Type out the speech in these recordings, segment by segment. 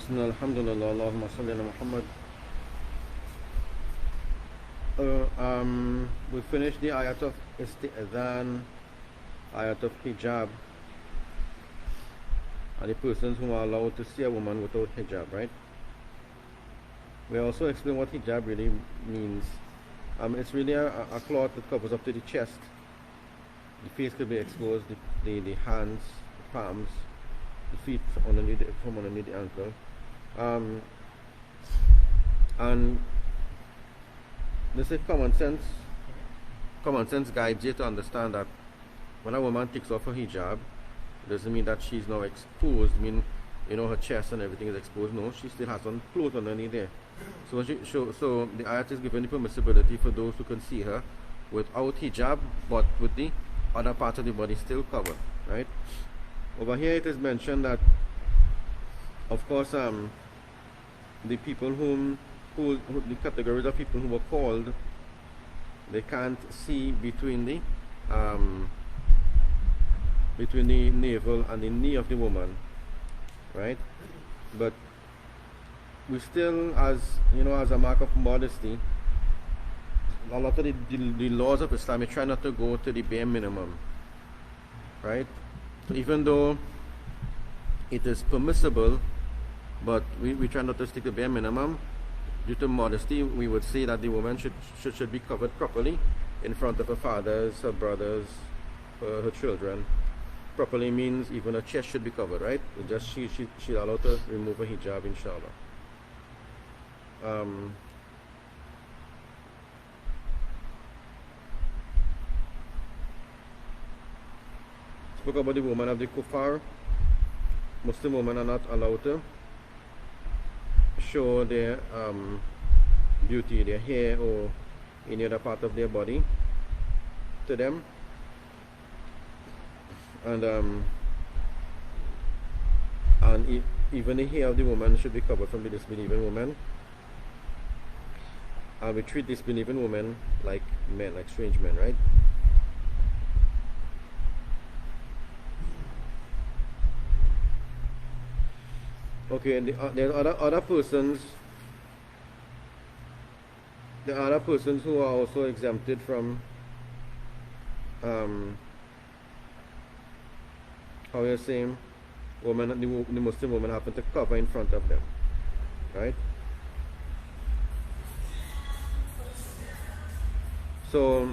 Bismillah, alhamdulillah, Allahumma salli ala Muhammad. We finished the ayat of isti'adhan, ayat of hijab, and the persons who are allowed to see a woman without hijab, right? We also explained what hijab really means. It's really a cloth that covers up to the chest. The face could be exposed, the hands, the palms, the feet from underneath the ankle. And this is common sense. Common sense guides you to understand that when a woman takes off her hijab, it doesn't mean that she's now exposed. I mean, her chest and everything is exposed. No, she still has some clothes underneath there. So the ayat is giving the permissibility for those who can see her without hijab, but with the other part of the body still covered, right? Over here it is mentioned that, of course, the people who the categories of people who were called, they can't see between the navel and the knee of the woman, right? But we still, as a mark of modesty, a lot of the laws of Islam, we try not to go to the bare minimum, right? So even though it is permissible, but we try not to stick to bare minimum. Due to modesty, we would say that the woman should be covered properly in front of her fathers, her brothers, her children. Properly means even her chest should be covered, right? Just she's allowed to remove her hijab, inshallah. Spoke about the woman of the kuffar. Muslim women are not allowed to show their beauty, their hair or any other part of their body to them, and even the hair of the woman should be covered from the disbelieving woman. And we treat disbelieving women like men, like strange men, right? Okay, and there are other persons. There are other persons who are also exempted from how you're saying, women, the Muslim woman happen to cover in front of them, right? So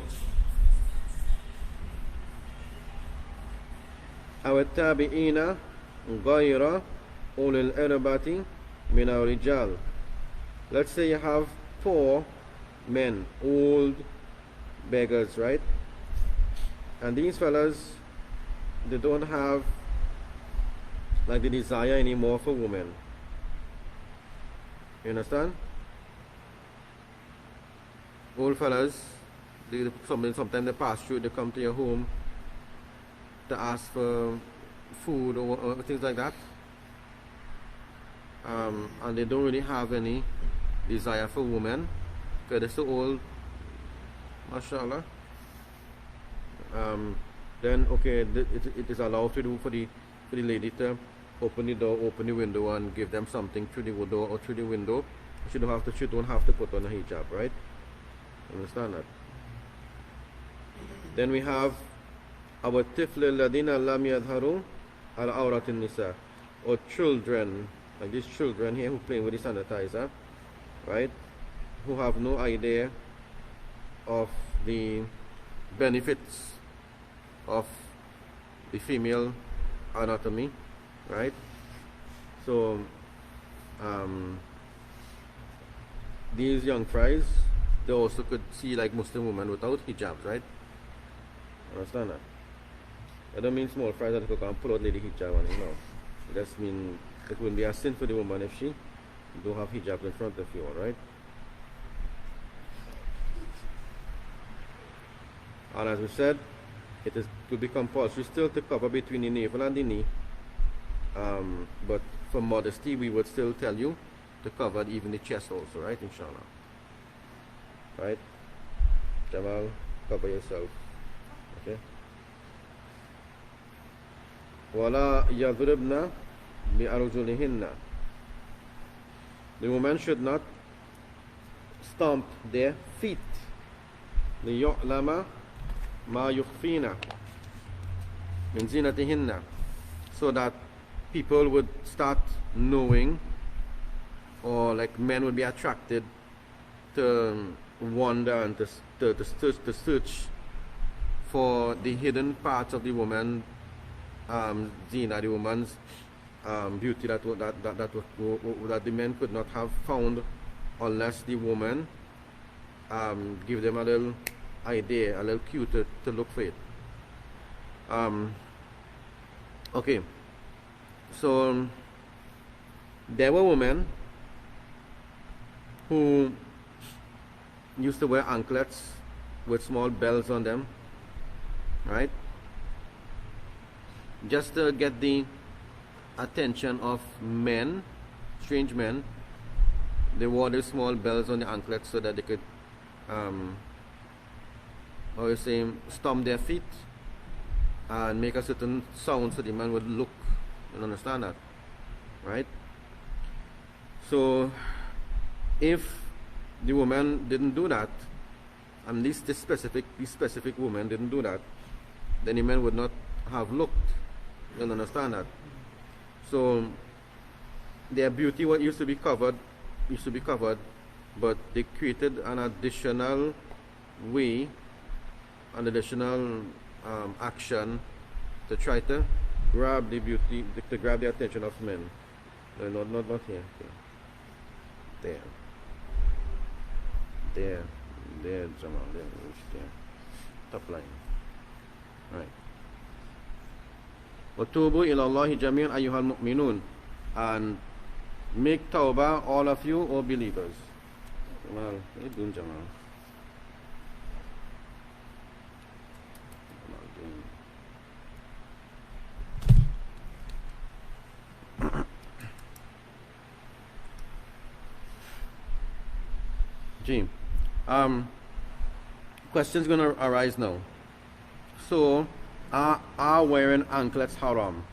our tabi'ina ghayra ulil irbati min ar-rijal. Let's say you have 4 men, old beggars, right? And these fellas, they don't have like the desire anymore for women. You understand? Old fellas, sometimes they pass through, they come to your home to ask for food or things like that. And they don't really have any desire for women because they're so old, mashallah. Then okay, it is allowed to do for the lady to open the door, open the window, and give them something through the door or through the window. She don't have to put on a hijab, right? Understand that? Then we have our tifl alladhina lam yadharu ala awratin nisa, or children, like these children here who playing with the sanitizer, right? Who have no idea of the benefits of the female anatomy, right? So these young fries, they also could see like Muslim women without hijabs, right? Understand that? I don't mean small fries that can pull out lady hijab on, It just mean it wouldn't be a sin for the woman if she don't have hijab in front of you, alright? And as we said, it could be compulsory still to cover between the navel and the knee. But for modesty, we would still tell you to cover even the chest also, right? Inshallah. Right? Jamal, cover yourself. Okay? وَلَا يَضْرِبْنَا بِأَرْجُلِهِنَّ. The woman should not stomp their feet. لِيُعْلَمَ مَا يُخْفِينَ مِنْ زِينَتِهِنَّ, so that people would start knowing, or like men would be attracted to wonder and to search for the hidden parts of the woman, zina, the woman's beauty that the men could not have found unless the woman give them a little idea, a little cue to look for it. Okay, so there were women who used to wear anklets with small bells on them, right? Just to get the attention of men, strange men. They wore these small bells on the anklets so that they could, how you say, stomp their feet and make a certain sound so the man would look. You understand that, right? So if the woman didn't do that, and this specific woman didn't do that, then the man would not have looked. You understand that? So their beauty, what used to be covered, but they created an additional way, an additional action to try to grab the beauty, to grab the attention of men. No, not here. There, Jamal, there. Top line. Right. وَتُوبُوا إِلَى اللَّهِ جَمِيعًا أَيُّهَا الْمُؤْمِنُونَ, and make tawbah, all of you, O believers. Jamal, what are you doing, Jamal? Gee, questions gonna arise now. So, are wearing anklets haram?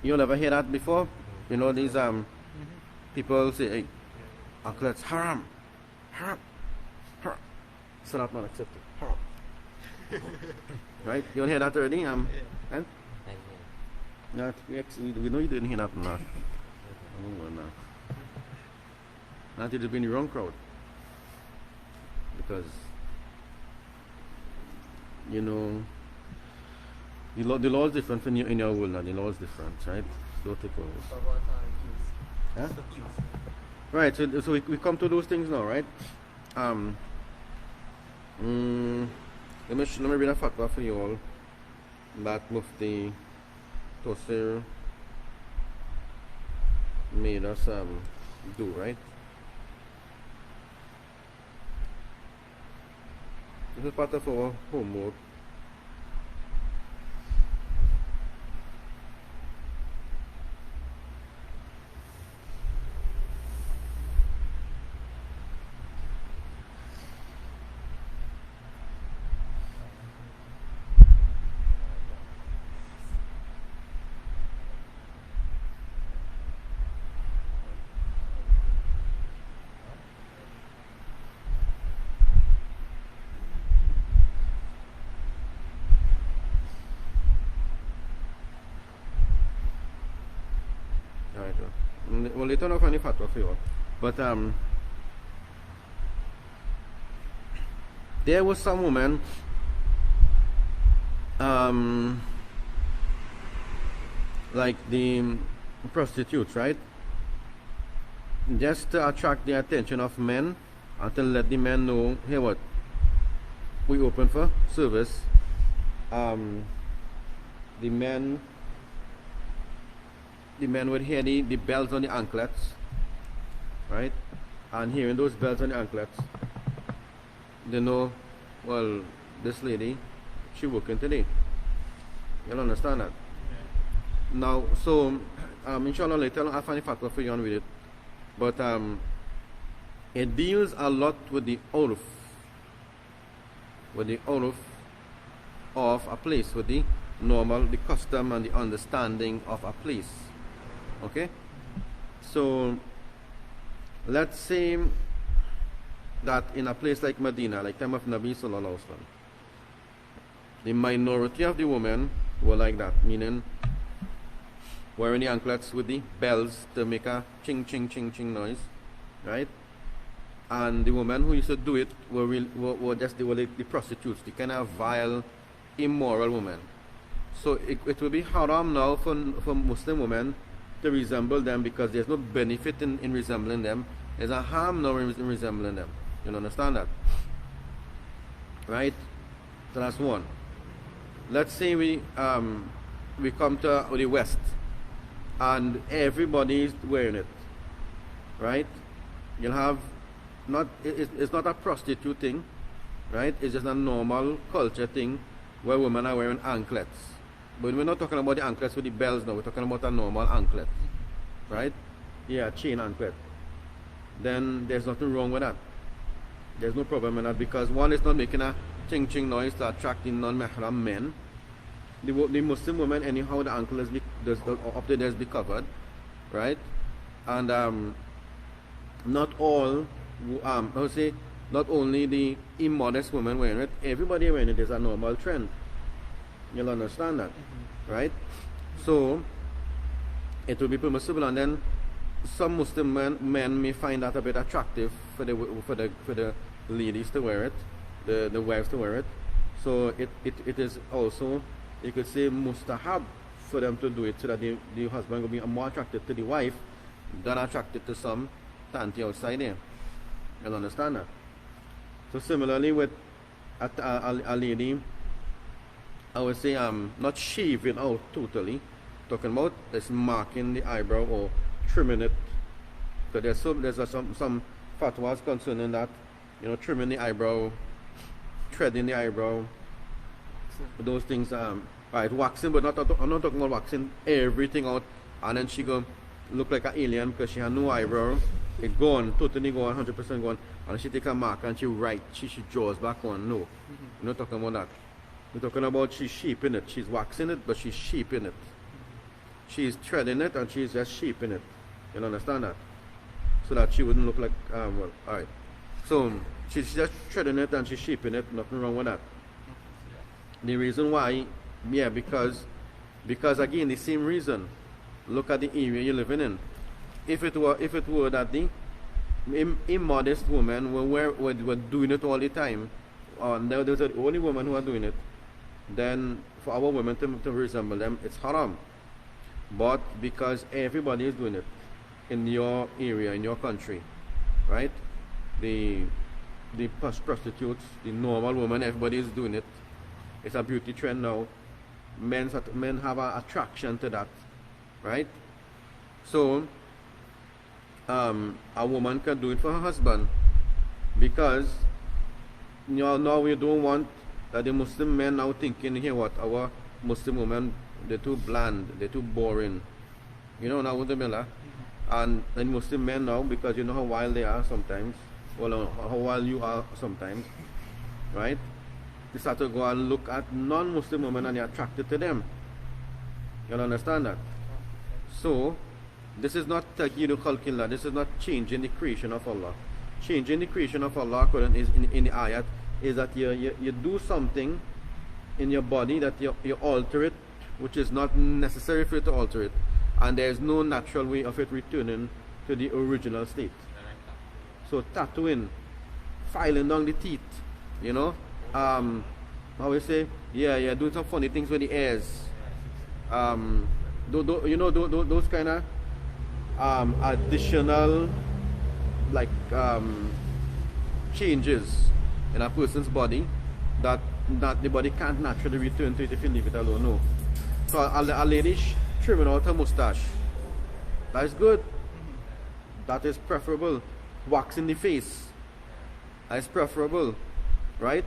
You never hear that before? You know, these people say, hey, anklets haram. So not accepted. Haram. Right? You don't hear that already? And? Not, we know you didn't hear that. Not. Oh, no. Not, it has been the wrong crowd. Because, you know, the law is different in your world now. The law is different, right? Don't take over. Huh? Right, so we come to those things now, right? Let me read a fatwa for you all that Mufti Tosir made us do, right? This is part of our homework. Well, later on I'll find a fatwa for you all. But there was some woman like the prostitutes, right? Just to attract the attention of men and to let the men know, hey, what, we open for service. The men would hear the bells on the anklets, right? And hearing those bells on the anklets, they know, well, this lady, she working today. You'll understand that? Yeah. Now, so, inshallah later I'll find a fatwa for you on with it. But it deals a lot with the urf of a place, with the normal, the custom and the understanding of a place. Okay, so let's say that in a place like Medina, like time of Nabi Sallallahu Alaihi Wasallam, the minority of the women were like that, meaning wearing the anklets with the bells to make a ching ching ching ching noise, right? And the women who used to do it were just the prostitutes, the kind of vile, immoral women. So it will be haram now for Muslim women to resemble them, because there's no benefit in resembling them. There's a harm now in resembling them. You understand that? Right? So that's one. Let's say we come to the West and everybody is wearing it. Right? You'll have it's not a prostitute thing, right? It's just a normal culture thing where women are wearing anklets. But we're not talking about the anklets with the bells now. We're talking about a normal anklet, right? Yeah, chain anklet. Then there's nothing wrong with that. There's no problem in that, because one is not making a ching ching noise to attract the non-mahram men. The Muslim women, anyhow, the ankle up to there be covered, right? And not all, I would say, not only the immodest women wearing it, everybody wearing it is a normal trend. You'll understand that, right? So it will be permissible, and then some Muslim men may find that a bit attractive for the ladies to wear it, the wives to wear it. So it is also, you could say, mustahab for them to do it, so that the husband will be more attracted to the wife than attracted to some tanti outside there. You'll understand that. So similarly with a lady, I would say not shaving out totally, talking about this marking the eyebrow or trimming it. So there's some fatwas concerning that, trimming the eyebrow, threading the eyebrow, those things. Right, waxing, but I'm not talking about waxing everything out, and then she go look like an alien because she had no eyebrow. It's gone, totally gone, 100% gone. And she take a mark and she draws back on. No, we're not talking about that. We're talking about she's shaping it. She's waxing it, but she's shaping it. She's threading it and she's just shaping it. You understand that? So that she wouldn't look like, alright. So she's just threading it and she's shaping it. Nothing wrong with that. The reason why, because again, the same reason. Look at the area you're living in. If it were that the immodest women were doing it all the time, and there was the only women who are doing it, then for our women to resemble them, it's haram. But because everybody is doing it in your area, in your country, right? The prostitutes, the normal women, everybody is doing it. It's a beauty trend now. Men have an attraction to that, right? So a woman can do it for her husband, because now we don't want that the Muslim men now thinking, here what, our Muslim women, they're too bland, they're too boring. Now what the mela. And Muslim men now, because you know how wild they are sometimes, well, how wild you are sometimes, right? They start to go and look at non-Muslim women and they're attracted to them. You understand that? So this is not taghiru khalqillah. This is not changing the creation of Allah. Changing the creation of Allah, according in the ayat, is that you do something in your body that you alter it, which is not necessary for you to alter it, and there is no natural way of it returning to the original state. So tattooing, filing down the teeth, how we say, doing some funny things with the ears, those kind of additional changes in a person's body that the body can't naturally return to it if you leave it alone. No. So a lady trimming out her mustache, that is good. That is preferable. Waxing the face, that is preferable, right?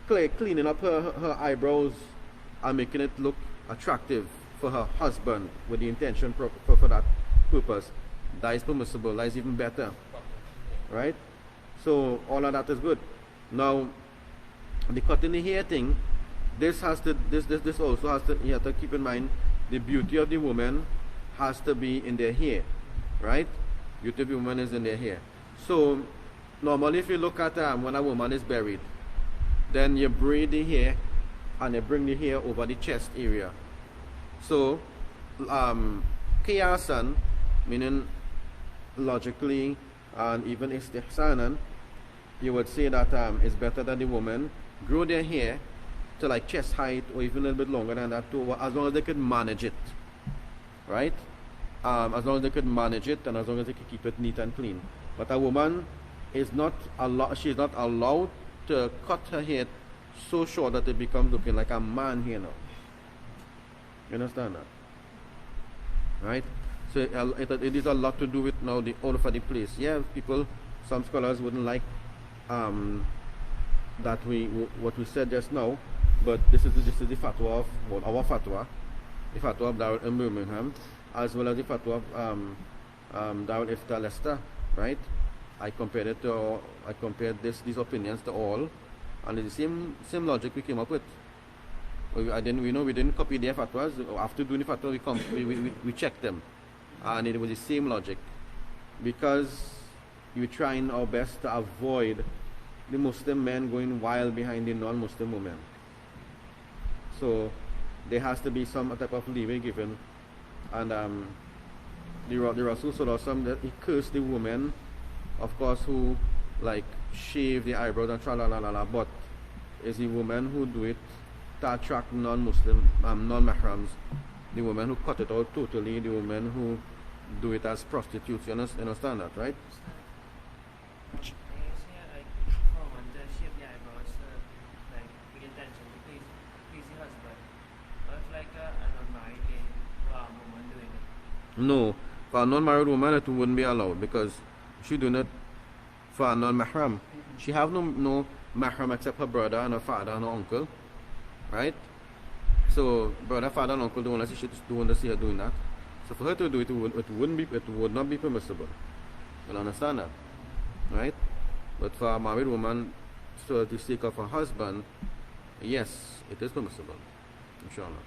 Cleaning up her eyebrows and making it look attractive for her husband with the intention for that purpose, that is permissible. That is even better, right? So all of that is good. Now the cutting the hair thing, this also has to, you have to keep in mind, the beauty of the woman has to be in their hair, right? Beauty of the woman is in their hair. So normally if you look at when a woman is buried, then you braid the hair and you bring the hair over the chest area. So qiyasan, meaning logically and even istihsanan, you would say that it's better that the woman grow their hair to like chest height or even a little bit longer than that too, as long as they could manage it, right? As long as they could manage it and as long as they could keep it neat and clean. But a woman is not she is not allowed to cut her hair so short that it becomes looking like a man here now. You understand that? Right? So it is a lot to do with now the all over the place. Yeah, some scholars wouldn't like that what we said just now, but this is the fatwa of our fatwa, the fatwa of Darul in Birmingham, as well as the fatwa of Darul Ifta Leicester, right? I compared these opinions to all, and it's the same logic we came up with. We didn't copy their fatwas. After doing the fatwa, we checked them, and it was the same logic, because we're trying our best to avoid the Muslim men going wild behind the non-Muslim women. So there has to be some type of leeway given, and the Rasul Sallallahu Alaihi Wasallam, that he cursed the women, of course, who like shave the eyebrows and tra-la-la-la-la, but it's the women who do it to attract non-Muslim, non-mahrams, the women who cut it out totally, the women who do it as prostitutes. You understand that, right? No, for a non-married woman it wouldn't be allowed, because she doing it for a non-mahram. She have no mahram except her brother and her father and her uncle, right? So brother, father, and uncle don't want to see her doing that. So for her to do it, it would not be permissible. You understand that, right? But for a married woman, so to seek of her husband, yes, it is permissible, inshallah.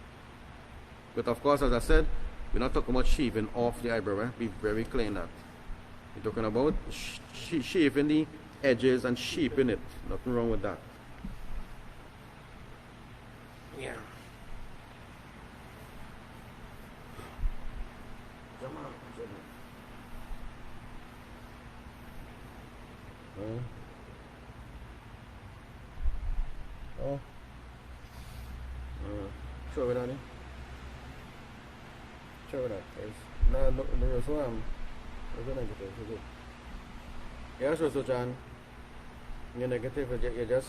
But of course, as I said, we're not talking about shaving off the eyebrow. Be very clear in that. We're talking about shaving the edges and shaping it. Nothing wrong with that. Yeah. Sure with that, eh? Sure with that. There's one. There's a negative, is it? Yeah, so John, you're negative, you just...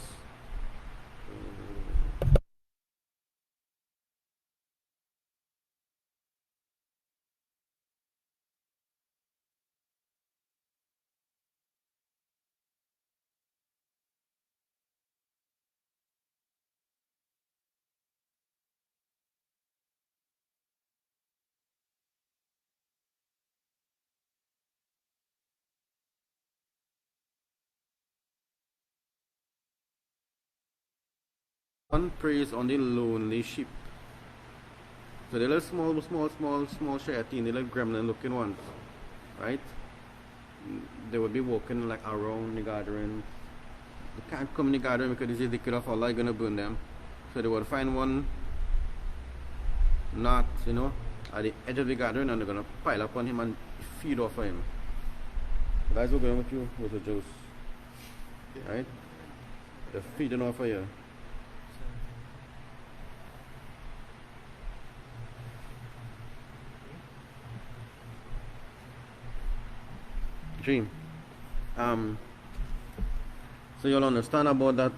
One preys on the lonely sheep. So the little small shayateen, the little gremlin looking ones, right? They would be walking like around the gathering. They can't come in the gathering because this is the kid of Allah gonna burn them. So they would find one knot, at the edge of the gathering, and they're gonna pile up on him and feed off of him. The guys who are going with you with the juice, right? They're feeding off of you. Dream. So you'll understand about that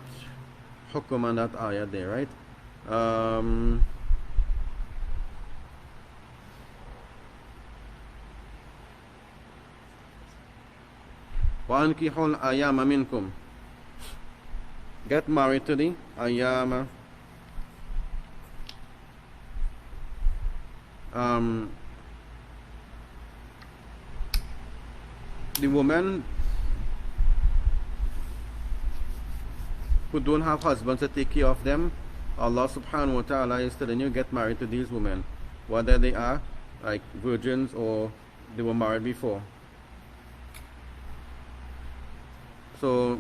hukum and that ayah there, right? وَأَنْكِحُوا الْأَيَامَ مِنْكُمْ. Get married to the ayama. The women who don't have husbands to take care of them, Allah subhanahu wa ta'ala is telling you, get married to these women, whether they are like virgins or they were married before. So,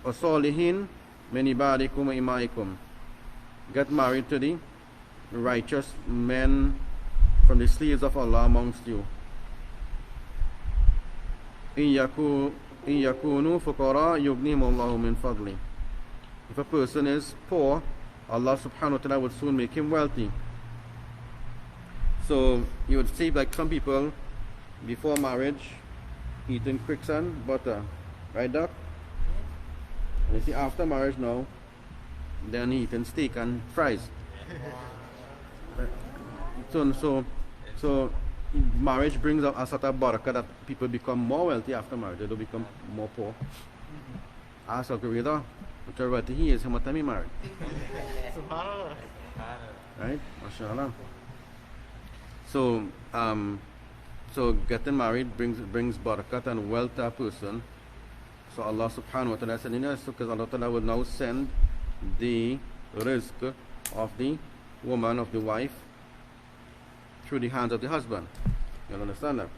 Asalihin min ibadikum wa imaikum. Get married to the righteous men from the slaves of Allah amongst you. In yakunu fuqara yughnihim Allahu min fadli. If a person is poor, Allah subhanahu wa ta'ala would soon make him wealthy. So you would see like some people before marriage eating quicksand, butter, right, Doc? And you see after marriage now, then eating steak and fries. So marriage brings a sort of barakah that people become more wealthy after marriage. They don't become more poor. Ask a Gurida, which already he is, how much time he married? Right? MashaAllah. So getting married brings barakat and wealth to a person. So Allah subhanahu wa ta'ala said, because Allah ta'ala will now send the rizq of the woman, of the wife, through the hands of the husband. You understand that?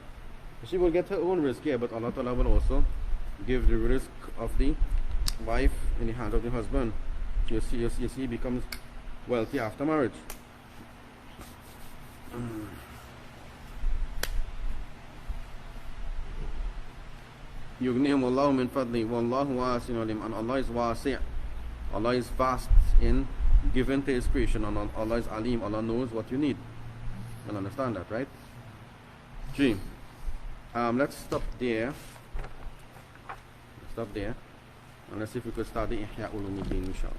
She will get her own rizq here, but Allah ta'ala will also give the rizq of the wife in the hands of the husband. You see, he becomes wealthy after marriage. Yughnihim Allahu min fadli wallahu wasi'un alim. And Allah is wasi'. Allah is vast in giving to His creation, and Allah is alim. Allah knows what you need. You understand that, right? G. Let's stop there. And let's see if we could start the Ihya Ulumuddin, inshallah.